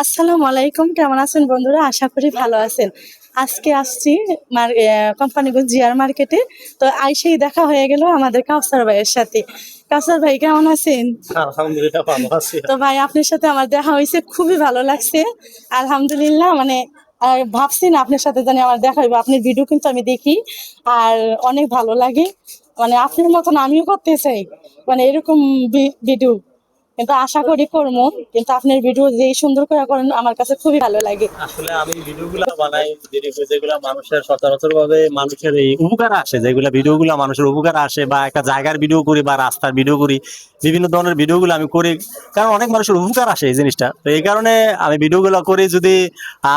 আসসালামু আলাইকুম, কেমন আছেন বন্ধুরা? আশা করি ভালো আছেন। আজকে আসছি কোম্পানিগঞ্জ জিআর মার্কেটে। তো আইসেই দেখা হয়ে গেল আমাদের কাউসার ভাইয়ের সাথে। কাউসার ভাই কেমন আছেন? আলহামদুলিল্লাহ ভালো আছি। তো ভাই আপনার সাথে আমার দেখা হয়েছে, খুবই ভালো লাগছে। আলহামদুলিল্লাহ, মানে আর ভাবছি না আপনার সাথে জানি আমার দেখা হইব। আপনার ভিডিও কিন্তু আমি দেখি আর অনেক ভালো লাগে। মানে আপনার মতন আমিও করতে চাই, মানে এরকম ভিডিও, কিন্তু আশা করি করবো। কিন্তু আপনার ভিডিও যেই সুন্দর করে করেন আমার কাছে খুবই ভালো লাগে। আসলে আমি ভিডিওগুলো বানাই, যেগুলো মানুষের সচরাচর ভাবে মানুষের এই উপকার আসে, যেগুলো ভিডিওগুলো মানুষের উপকার আসে, বা একটা জায়গার ভিডিও করি বা রাস্তার ভিডিও করি, বিভিন্ন ধরনের ভিডিওগুলো আমি করি, কারণ অনেক মানুষের উপকার আসে এই জিনিসটা। তো এই কারণে আমি ভিডিওগুলো করি। যদি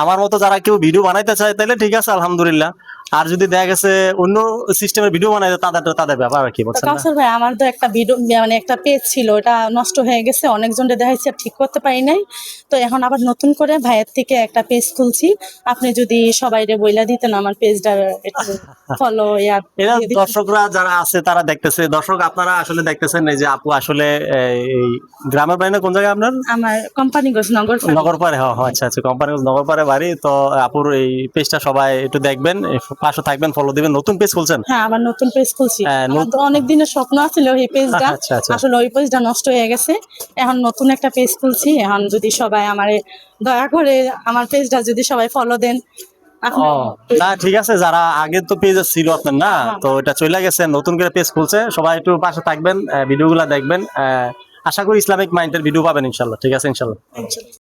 আমার মতো যারা কেউ ভিডিও বানাইতে চায় তাহলে ঠিক আছে, আলহামদুলিল্লাহ। আর যদি দেখা গেছে অন্য সিস্টেমের ভিডিও বানাই, তাদের ব্যাপার আর কি, তো বলছেন না? কাউসার ভাই, আমার তো একটা ভিডিও, মানে একটা পেজ ছিল, ওটা নষ্ট হয়ে গেছে, অনেকজনকে দেখাইছি আর ঠিক করতে পারি নাই। তো এখন আবার নতুন করে ভাইয়ের থেকে একটা পেজ খুলছি। আপনি যদি সবাইরে বইলা দিতেন আমার পেজটা একটু ফলো এরা দিয়ে দিতেন। দর্শকরা যারা আছে তারা দেখতেছে। দর্শক আপনারা আসলে দেখতেছেন এই যে আপু আসলে এই গ্রামের বাড়ি না কোন জায়গায় আপনার? আমার কোম্পানিগঞ্জ নগরপাড়ে। হ্যাঁ হ্যাঁ, আচ্ছা আচ্ছা, কোম্পানিগঞ্জ নগরপাড়ে বাড়ি। তো আপুর এই পেজটা সবাই একটু দেখবেন, পাশে থাকবেন, ফলো দিবেন। নতুন পেজ খুলছেন? হ্যাঁ, আমার নতুন পেজ খুলছি। আমার তো অনেক দিনের স্বপ্ন ছিল এই পেজটা, আচ্ছা আচ্ছা। আসলে ওই পেজটা নষ্ট হয়ে গেছে। এখন নতুন একটা পেজ খুলছি। এখন যদি সবাই আমারে দয়া করে আমার পেজটা যদি সবাই ফলো দেন আপনি। ও না, ঠিক আছে। যারা আগে তো পেজ ছিল আপনার, না তো এটা চলে গেছে, নতুন করে পেজ খুলছে। সবাই একটু পাশে থাকবেন, ভিডিওগুলো দেখবেন। আশা করি ইসলামিক মাইন্ডের ভিডিও পাবেন ইনশাল্লাহ। ঠিক আছে, ইনশাল্লাহ।